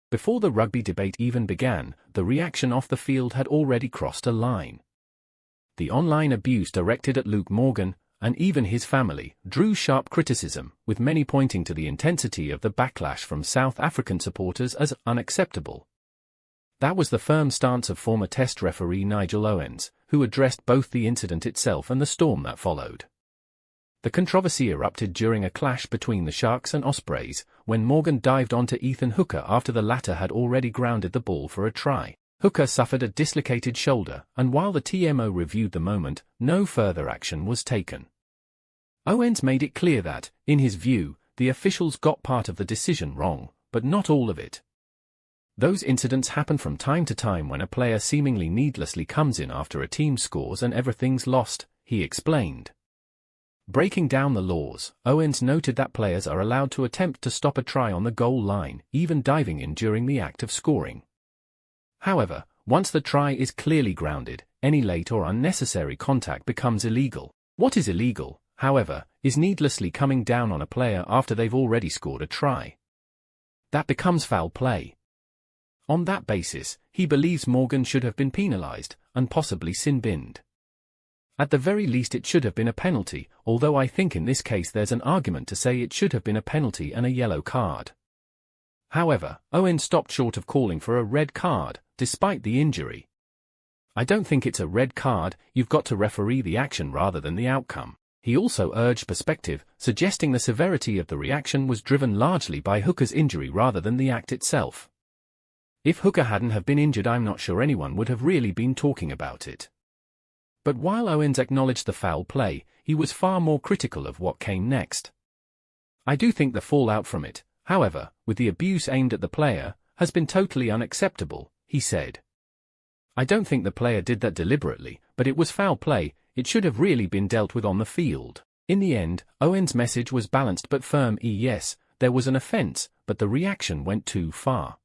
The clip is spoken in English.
Before the rugby debate even began, the reaction off the field had already crossed a line. The online abuse directed at Luke Morgan, and even his family, drew sharp criticism, with many pointing to the intensity of the backlash from South African supporters as unacceptable. That was the firm stance of former Test referee Nigel Owens, who addressed both the incident itself and the storm that followed. The controversy erupted during a clash between the Sharks and Ospreys, when Morgan dived onto Ethan Hooker after the latter had already grounded the ball for a try. Hooker suffered a dislocated shoulder, and while the TMO reviewed the moment, no further action was taken. Owens made it clear that, in his view, the officials got part of the decision wrong, but not all of it. Those incidents happen from time to time when a player seemingly needlessly comes in after a team scores and everything's lost, he explained. Breaking down the laws, Owens noted that players are allowed to attempt to stop a try on the goal line, even diving in during the act of scoring. However, once the try is clearly grounded, any late or unnecessary contact becomes illegal. What is illegal, however, is needlessly coming down on a player after they've already scored a try. That becomes foul play. On that basis, he believes Morgan should have been penalised, and possibly sin-binned. At the very least it should have been a penalty, although I think in this case there's an argument to say it should have been a penalty and a yellow card. However, Owens stopped short of calling for a red card, despite the injury. I don't think it's a red card, you've got to referee the action rather than the outcome. He also urged perspective, suggesting the severity of the reaction was driven largely by Hooker's injury rather than the act itself. If Hooker hadn't have been injured, I'm not sure anyone would have really been talking about it. But while Owens acknowledged the foul play, he was far more critical of what came next. I do think the fallout from it, however, with the abuse aimed at the player, has been totally unacceptable, he said. I don't think the player did that deliberately, but it was foul play, it should have really been dealt with on the field. In the end, Owens' message was balanced but firm. Yes, there was an offence, but the reaction went too far.